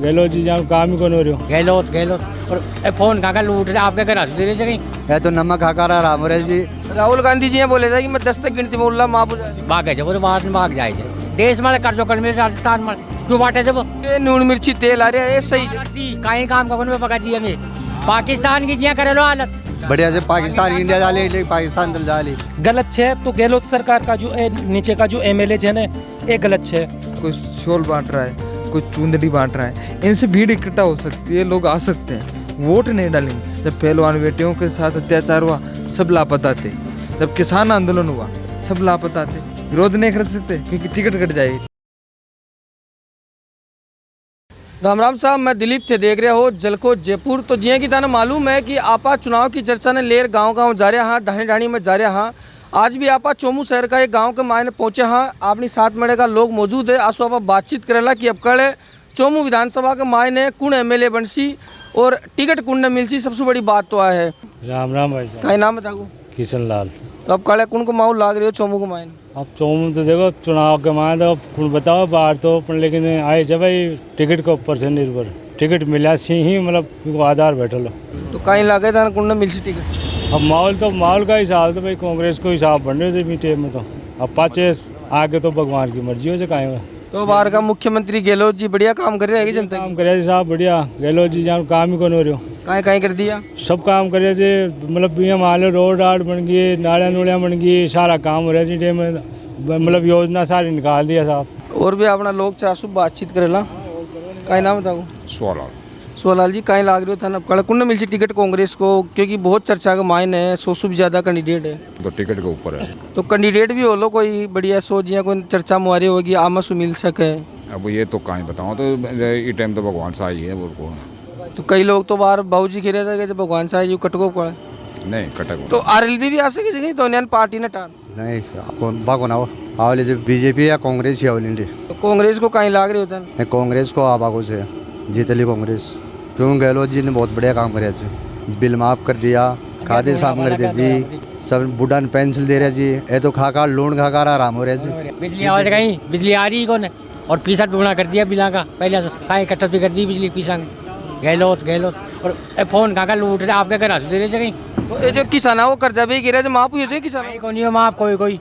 गहलोत जी जहाँ काम ही कौन हो रहे हो। गहलोत और फोन का लूट रहे आपके घर हंस दे रहे है तो नमक खा राम जी। राहुल गांधी जी ने बोले था कि मैं 10 तक गिनती में उल्ला माफ हो जाए भाग गए वो तो बाद में भाग जाए देश में कर्जो कर मेरे राजस्थान में क्यों बांटे थे वो ये नून मिर्ची तेल आ रहा है ये सही है। कहीं काम का में पका दिया हमें पाकिस्तान की जिया करे लो हालत बढ़िया से पाकिस्तान इंडिया डाले पाकिस्तान चल जाले गलत है। तो गहलोत सरकार का जो नीचे का जो एमएलए है ना ये गलत है। कोई शॉल बांट रहा है, कोई चुंदड़ी बांट रहा है, इनसे भीड़ इकट्ठा हो सकती है, लोग आ सकते हैं, वोट नहीं डालेंगे। जब पहलवान बेटियों के साथ अत्याचार हुआ सब लापता थे, जब किसान आंदोलन हुआ सब लापता थे, विरोध नहीं कर सकते क्योंकि टिकट कट जाएगी। राम राम साहब, मैं दिलीप थे देख रहे हो जलको जयपुर। तो जिया की ताना मालूम है कि आपा चुनाव की चर्चा ने लेर गांव जा रहे हाँ, ढाणी ढाणी में जा रहे हाँ। आज भी आपा चोमू शहर का एक गांव के मायने पहुंचे हाँ। अपनी साथ मड़े का लोग मौजूद है। आसो आप बातचीत करेला कि अब कड़े चोमू विधानसभा के मायने कुण एमएलए बनसी और टिकट कुण ने मिलसी, सबसे बड़ी बात तो है। राम राम भाई कहीं नाम बताओ। किशन लाल। तो अब कड़े कुण को माहौल लाग रही हो चोमू के मायने? अब चोमू तो देखो चुनाव के मायने तो कुण बताओ बाहर तो पर लेकिन आए जब भाई टिकट के ऊपर से निर्भर टिकट मिला सी ही मतलब आधार बैठल तो कहीं लागे था कुण ने मिलसी टिकट? अब माहौल का हिसाब तो भाई कांग्रेस को हिसाब बन रहे थे मीटे में। तो अब पाचे आगे तो भगवान की मर्जी हो जाए काहे में। तो बाहर का मुख्यमंत्री गहलोत जी बढ़िया काम कर रहे हैं जनता काम करे साहब बढ़िया। गहलोत जी जहाँ काम ही कौन हो रहे हो। कहीं कर दिया सब काम कर रहे थे मतलब बीएम मान लो रोड आड बन गई, नालियाँ नूड़ियाँ बन गई, सारा काम हो रहा है जी में मतलब योजना सारी निकाल दिया साहब। और भी अपना लोग 400 बातचीत करेला। कहीं नाम बताओ। सोलाल जी कहीं लाग रहे हो था ना कड़ा कुंड मिल टिकट कांग्रेस को, क्योंकि बहुत चर्चा का मायने है, 100 से भी ज्यादा कैंडिडेट है तो टिकट के ऊपर है। तो कैंडिडेट भी हो लो कोई बढ़िया सोच या कोई चर्चा मुआरी होगी आमस मिल सके। अब ये तो कहीं बताऊँ तो ये टाइम तो भगवान सा ही है वो को। तो कई लोग तो बाहर बाबूजी खेले थे कि भगवान सा जी कटको पड़े नहीं कटक तो आरएलबी भी आ सके जगह तो पार्टी ने टाल नहीं बागो ना आवले जो बीजेपी या कांग्रेस या इंडिया। तो कांग्रेस को कहीं लाग रहे होता है? कांग्रेस को आबागो से जीतली कांग्रेस क्यों गहलोत जी ने बहुत बढ़िया काम करे जी। बिल माफ कर दिया, खादे साफ कर दे दी, सब बुढ़ा ने पेंसिल दे रहे जी। ये तो खा लोन खा आराम हो रहा जी। बिजली आवाज कहीं बिजली आ रही कौन और पीसा दुगना कर दिया बिला का पहले कहीं इकट्ठा भी कर दी बिजली पीसा गहलोत और फोन का लूट रहे आपके घर हंस दे रहे कहीं। तो ये जो किसान है वो कर्जा भी गिरा माफ हुई किसान कौन माफ कोई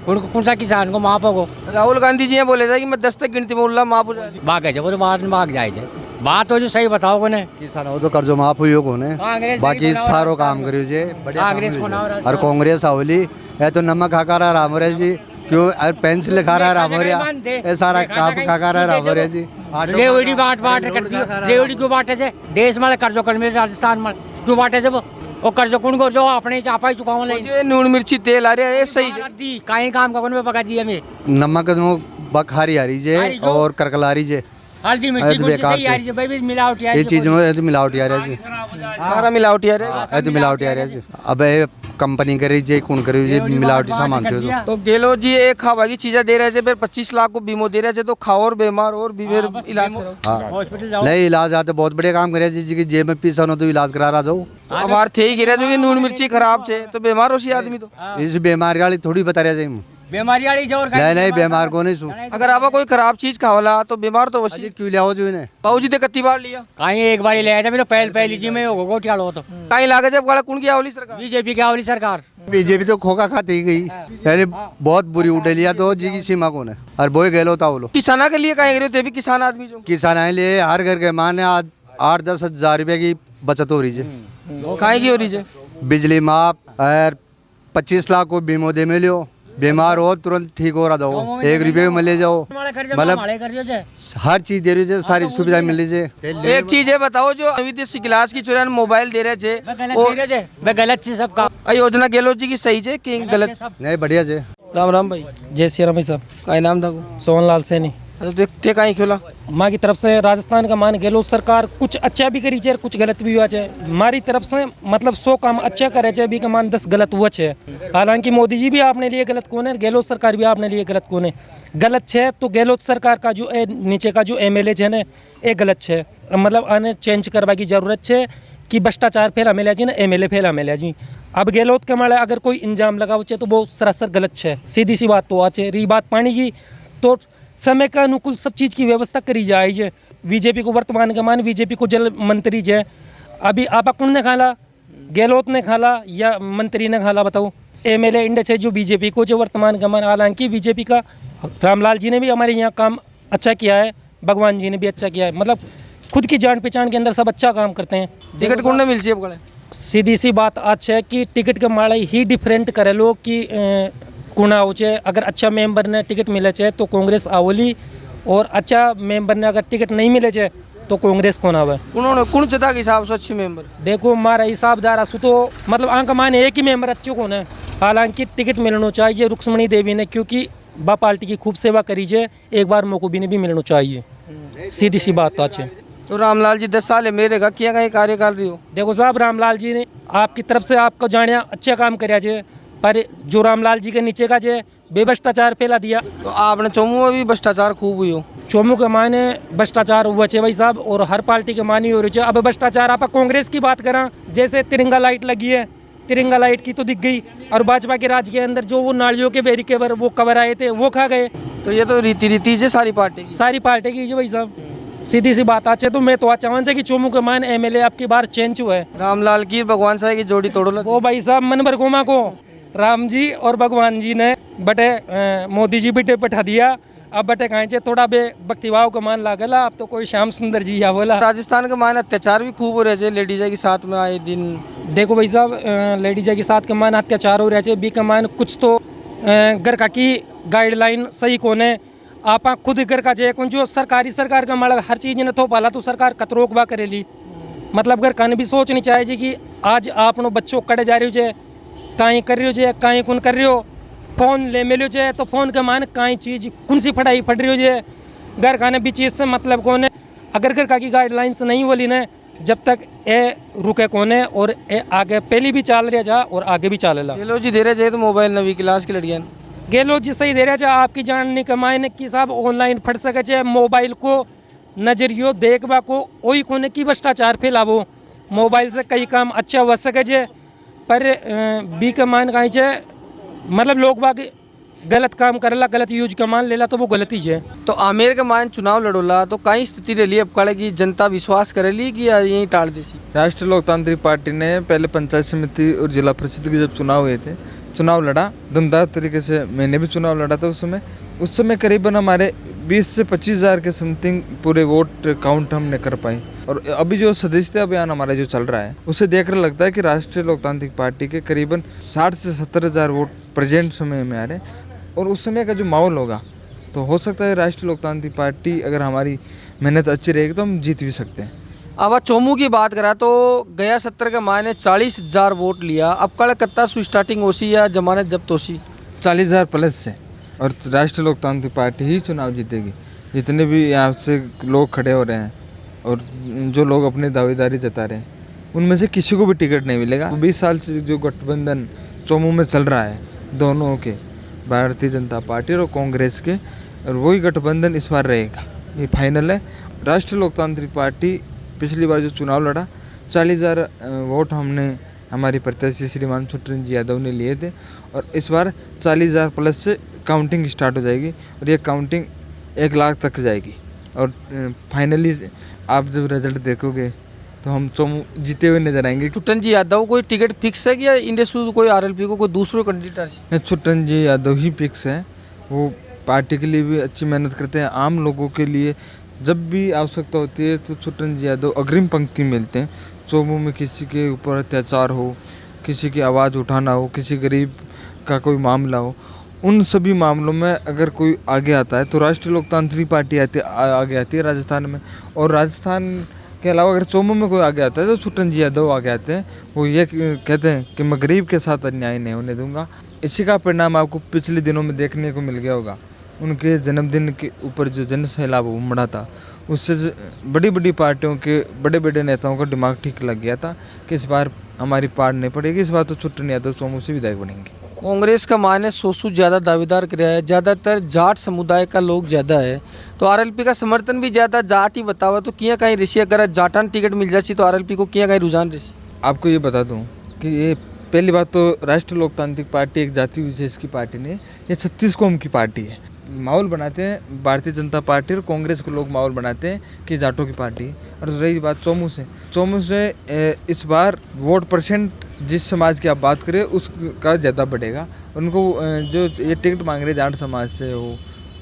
कौन सा किसान को माफ होगो। राहुल गांधी जी ने बोले था कि मैं 10 तक गिनती में उल्ला माफ हो जाए भाग गए वो तो बाद में भाग जाए बात हो जो सही बताओ कोने किसान हो तो कर्जो माफ हुई हो कोने बाकी सारो काम करियो जे कांग्रेस को और कांग्रेस आवली है तो नमक खा राम रे जी। क्यों और पेंसिल खा रहा राम रे ये सारा काम खा रहा राम रे जी। रेवड़ी बांट कर दी रेवड़ी क्यों बांटे थे देश में कर्जो कर मेरे राजस्थान में क्यों बांटे थे वो कर्जो कुण को जो अपने चापा ही चुकाओ ले नून मिर्ची तेल आ रहा है ये सही है। कहीं काम का में पका दिया हमें नमक बखारी आ रही जे और करकलारी जे हल्दी मिर्ची मिलावट ये चीज में मिलावट आ रही सारा मिलावट आ रहा है तो मिलावट आ रही है। अब कंपनी करी जे कौन करी जे मिलावटी सामान से तो गहलोत जी एक खावा की चीजें दे रहे थे फिर 25 लाख को बीमो दे रहे थे तो खाओ और बीमार और भी फिर इलाज करो। नहीं इलाज आते बहुत बढ़िया काम करे जी जेब में पीसा हो तो इलाज करा रहा जाओ। हमारे थे ही गिरा जो नून मिर्ची खराब छे तो बीमार हो सी आदमी तो इस बीमारी वाली थोड़ी बता रहे थे बीमारी वाली जोर नहीं बीमार को नहीं सुन। अगर आप कोई खराब चीज खावला तो बीमार तो वसी क्यों लिया हो जो इन्हें बाबूजी ने कितनी बार लिया कहीं एक बार ले आया था मेरे पहली जी में होगो टियाड़ो तो कहीं लागे जब गाड़ा कौन की आवली सरकार बीजेपी की आवली सरकार बीजेपी तो खोखा खाती ही गई यानी बहुत बुरी उठे लिया तो जी की सीमा कौन है और बोई गहलो था वो लोग किसाना के लिए कहीं गए भी किसान आदमी जो किसान आए लिए हर घर के माने 8-10 हजार रुपए की बचत हो रही है। कहीं की हो रही है बिजली माफ और 25 लाख को बीमो दे मिलो बीमार हो तुरंत ठीक हो रहा दो 1 रुपये में ले जाओ मतलब हर चीज दे रही है सारी सुविधा मिल रही है। एक चीज है बताओ जो अभी गिलास की चुरान मोबाइल दे रहे थे गलत थी सबका योजना गहलोत जी की सही है कि गलत? नहीं बढ़िया से। राम राम भाई। जय श्री राम भाई साहब। का नाम था? सोहनलाल सैनी। देखते कहीं खेला माँ की तरफ से राजस्थान का मान गहलोत सरकार कुछ अच्छा भी करी है कुछ गलत भी हुआ है। हमारी तरफ से मतलब 100 काम अच्छा करे भी का मान 10 गलत हुआ है। हालांकि मोदी जी भी आपने लिए गलत कौन है, गहलोत सरकार भी आपने लिए गलत कौन है। गलत है तो गहलोत सरकार का जो नीचे का जो एमएलए है ना ये गलत है। मतलब आने चेंज करवा की जरूरत है कि भ्रष्टाचार फैला मिला जी ना एमएलए फैला मिला जी। अब गहलोत के माले अगर कोई इंजाम लगाओ तो वो सरासर गलत है। सीधी सी बात तो आज रही बात पानी की तो समय का अनुकूल सब चीज़ की व्यवस्था करी जाए बीजेपी को वर्तमान के मान बीजेपी को जल मंत्री जे अभी आप कौन ने खाला, गहलोत ने खाला या मंत्री ने खाला बताओ। एमएलए इंडेक्स है जो बीजेपी को जो वर्तमान का मान, हालांकि बीजेपी का रामलाल जी ने भी हमारे यहाँ काम अच्छा किया है, भगवान जी ने भी अच्छा किया है, मतलब खुद की जान पहचान के अंदर सब अच्छा काम करते हैं। टिकट कौन ने मिलती है? सीधी सी बात आज है कि टिकट के माड़े ही डिफरेंट करे लोग कि कुणा हो चाहे अगर अच्छा मेंबर ने टिकट मिले चाहे तो कांग्रेस आवली, और अच्छा मेंबर ने अगर टिकट नहीं मिले चाहे तो कांग्रेस कौन आवे। उन्होंने कौन चता के हिसाब से अच्छे मेंबर? देखो हमारा हिसाबदार असु तो मतलब आंक माने एक ही मेंबर अच्छे कौन है, हालांकि टिकट मिलना चाहिए रुक्मणी देवी ने, क्योंकि बा पार्टी की खूब सेवा करी है, एक बार मौको भी ने भी मिलना चाहिए, सीधी सी बात तो अच्छे। तो रामलाल जी 10 साल है मेरे का किया कहीं कार्यकाल रही हो? देखो साहब, रामलाल जी ने आपकी तरफ से आपको जानिया अच्छा काम कराया जे, पर जो रामलाल जी के नीचे का जे बेभ्रष्टाचार फैला दिया। तो आपने चोमू में भी भ्रष्टाचार खूब हुई हो? चोमू के माने भ्रष्टाचार हुआ चे भाई साहब, और हर पार्टी के मानी हो रही है। अब भ्रष्टाचार आप कांग्रेस की बात करा, जैसे तिरंगा लाइट लगी है, तिरंगा लाइट की तो दिख गई, और भाजपा के राज के अंदर जो वो नालियों के बैरिकेड वो कवर आए थे वो खा गए। तो ये तो रीति है सारी पार्टी की जो भाई साहब, सीधी सी बात अच्छे। तो मैं तो चाहूँ से कि चोमू के मान एमएलए आपकी बार चेंज हुआ है। रामलाल की भगवान साहब की जोड़ी तोड़ो लगी। वो भाई साहब मनभर गोमा को राम जी और भगवान जी ने बटे मोदी जी बिटे बैठा दिया, अब बटे कहें थोड़ा बे भक्तिभाव का मान लागला, अब तो कोई श्याम सुंदर जी या बोला। राजस्थान के मान अत्याचार भी खूब हो रहे थे लेडीज के साथ में आए दिन। देखो भाई साहब, लेडीज के साथ के मान अत्याचार हो रहे थे, बी के मान कुछ तो घर का की गाइडलाइन सही कौन है, आप खुद घर का जे कौन जो सरकार का माड़ा हर चीज़ ने तो पाला तो सरकार कतरोक बा करेली, मतलब घर का ने भी सोचनी चाहिए जी कि आज आप बच्चों कड़े जा रही हो जे काई कर रही हो जे काई कौन कर रही हो, फ़ोन ले मिलो जे तो फ़ोन के मान काई चीज़ कौन सी पढ़ाई पढ़ रही हो जे, घर खाने भी चीज़ से मतलब कौन है। अगर घर का की गाइडलाइंस नहीं बोली ना, जब तक ए रुके कौन है, और ए आगे पहले भी चल रहा जा और आगे भी चलेला। गहलोत जी दे रहे थे तो मोबाइल 9वीं क्लास की लड़कियाँ, गहलोत जी सही दे रहे थे, आपकी जान नहीं कमाए ने कि साहब ऑनलाइन फट सके चे, मोबाइल को नजरियो देखबा को वही कोने की भ्रष्टाचार फैलावो, मोबाइल से कई काम अच्छा हो सके जे, पर बी के मान कहीं चे मतलब लोग बाग गलत काम करेला, गलत यूज का मान लेला तो वो गलती है। तो आमेर के मान चुनाव लड़ोला तो कई स्थिति रही अब कड़े की जनता विश्वास करेली कि यही टाल देसी? राष्ट्रीय लोकतांत्रिक पार्टी ने पहले पंचायत समिति और जिला परिषद के जब चुनाव हुए थे, चुनाव लड़ा दमदार तरीके से, मैंने भी चुनाव लड़ा था उस समय करीबन हमारे 20 से 25 हज़ार के समथिंग पूरे वोट काउंट हमने कर पाए। और अभी जो सदस्यता अभियान हमारा जो चल रहा है उसे देखकर लगता है कि राष्ट्रीय लोकतांत्रिक पार्टी के करीबन 60 से 70 हज़ार वोट प्रेजेंट समय में आ रहे हैं, और उस समय का जो माहौल होगा तो हो सकता है राष्ट्रीय लोकतांत्रिक पार्टी अगर हमारी मेहनत अच्छी रहेगी तो हम जीत भी सकते हैं। अब चोमू की बात करा तो गया 70 के मायने 40,000 वोट लिया, अब कल कत्ता सु स्टार्टिंग होसी या जमानत जब्त होसी? 40,000 प्लस से, और राष्ट्रीय लोकतांत्रिक पार्टी ही चुनाव जीतेगी। जितने भी यहाँ से लोग खड़े हो रहे हैं और जो लोग अपनी दावेदारी जता रहे हैं उनमें से किसी को भी टिकट नहीं मिलेगा। 20 साल से जो गठबंधन चोमू में चल रहा है दोनों के, भारतीय जनता पार्टी और कांग्रेस के, और वही गठबंधन इस बार रहेगा, ये फाइनल है। राष्ट्रीय लोकतांत्रिक पार्टी पिछली बार जो चुनाव लड़ा 40,000 वोट हमने हमारी प्रत्याशी श्रीमान छुटन जी यादव ने लिए थे, और इस बार 40,000 प्लस से काउंटिंग स्टार्ट हो जाएगी, और ये काउंटिंग 1 लाख तक जाएगी। और फाइनली आप जब रिजल्ट देखोगे तो हम चोमू जीते हुए नजर आएंगे। छुटन जी यादव कोई टिकट फिक्स है कि या इंडेसू कोई आरएलपी को कोई दूसरे कैंडिडेट? छुटन जी यादव ही फिक्स है, वो पार्टी के लिए भी अच्छी मेहनत करते हैं, आम लोगों के लिए जब भी आवश्यकता होती है तो छुटन जी यादव अग्रिम पंक्ति मिलते हैं। चोमू में किसी के ऊपर अत्याचार हो, किसी की आवाज़ उठाना हो, किसी गरीब का कोई मामला हो, उन सभी मामलों में अगर कोई आगे आता है तो राष्ट्रीय लोकतांत्रिक पार्टी आगे आती है राजस्थान में। और राजस्थान के अलावा अगर चोमू में कोई आगे आता है तो छुटन जी यादव आगे आते हैं, वो ये कहते हैं कि मैं गरीब के साथ अन्याय नहीं होने दूंगा। इसी का परिणाम आपको पिछले दिनों में देखने को मिल गया होगा। उनके जन्मदिन के ऊपर जो जन सैलाब उमड़ा था, उससे बड़ी बड़ी पार्टियों के बड़े बड़े नेताओं का दिमाग ठीक लग गया था कि इस बार हमारी पार नहीं पड़ेगी, इस बार तो छुटन यादव चोमू से विदाई बनेंगे। कांग्रेस का माने 100 ज़्यादा दावेदार कराया है, ज़्यादातर जाट समुदाय का लोग ज़्यादा है, तो आरएलपी का समर्थन भी ज़्यादा जाट ही बतावा, तो किया कहीं ऋषि अगर जाटान टिकट मिल जाती तो आरएलपी को किया कहीं रुझान ऋषि? आपको ये बता दूं कि ये पहली बात तो राष्ट्रीय लोकतांत्रिक पार्टी एक जाति विशेष की पार्टी नहीं, ये 36 कौम की पार्टी है। माहौल बनाते हैं भारतीय जनता पार्टी और कांग्रेस को लोग माहौल बनाते हैं कि जाटों की पार्टी है। और रही बात चोमू से इस बार वोट परसेंट जिस समाज की आप बात करें उसका ज़्यादा बढ़ेगा। उनको जो ये टिकट मांग रहे जाट समाज से हो,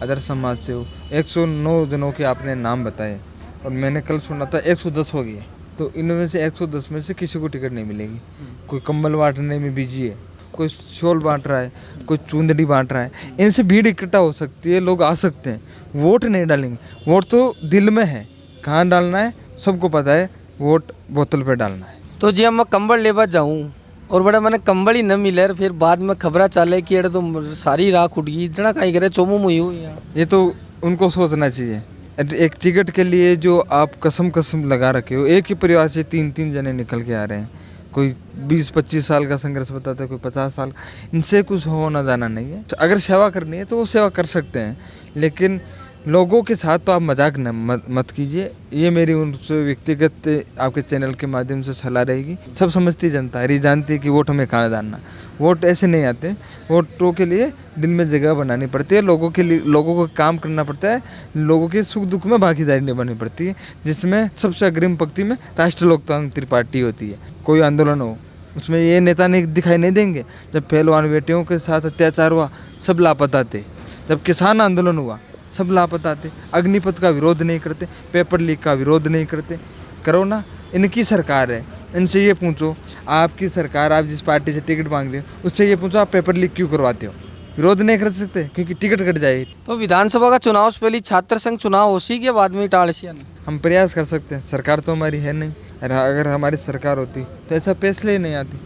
अदर समाज से हो, 109 जनों के आपने नाम बताए और मैंने कल सुना था 110 हो गए। तो इनमें से 110 में से किसी को टिकट नहीं मिलेगी। कोई कंबल बांटने में बिजी है, कोई शॉल बांट रहा है, कोई चुंदड़ी बांट रहा है। इनसे भीड़ इकट्ठा हो सकती है, लोग आ सकते हैं, वोट नहीं डालेंगे। वोट तो दिल में है, कहाँ डालना है सबको पता है, वोट बोतल पे डालना है। तो जी मैं कंबल लेवा जाऊँ और बड़ा मैंने कंबल ही न मिले, फिर बाद में खबरा चाले कि अरे तो सारी राख उठ गई, इतना कहीं करे चोमू मुई हुई। ये तो उनको सोचना चाहिए। एक टिकट के लिए जो आप कसम लगा रखे हो, एक ही परिवार से 3 जने निकल के आ रहे हैं, कोई 20-25 साल का संघर्ष बताता है, कोई 50 साल। इनसे कुछ होना जाना नहीं है। अगर सेवा करनी है तो वो सेवा कर सकते हैं, लेकिन लोगों के साथ तो आप मजाक मत कीजिए। ये मेरी उनसे व्यक्तिगत आपके चैनल के माध्यम से सलाह रहेगी। सब समझती जनता है, जानती है कि वोट हमें कहाँ डालना। वोट ऐसे नहीं आते, वोटों के लिए दिल में जगह बनानी पड़ती है, लोगों के लिए लोगों को काम करना पड़ता है, लोगों के सुख दुख में भागीदारी निभानी पड़ती है, जिसमें सबसे अग्रिम पंक्ति में राष्ट्रीय लोकतांत्रिक पार्टी होती है। कोई आंदोलन हो उसमें ये नेता नहीं दिखाई नहीं देंगे। जब पहलवान बेटियों के साथ अत्याचार हुआ सब लापता थे, जब किसान आंदोलन हुआ सब लापता थे। अग्निपथ का विरोध नहीं करते, पेपर लीक का विरोध नहीं करते। करो ना, इनकी सरकार है, इनसे ये पूछो, आपकी सरकार, आप जिस पार्टी से टिकट मांग रहे हो उससे ये पूछो आप पेपर लीक क्यों करवाते हो। विरोध नहीं कर सकते क्योंकि टिकट कट जाए। तो विधानसभा का चुनाव से पहले छात्र संघ चुनाव हो सी के बाद में टालसिया नहीं, हम प्रयास कर सकते हैं। सरकार तो हमारी है नहीं, अगर हमारी सरकार होती तो ऐसा फैसले ही नहीं आती।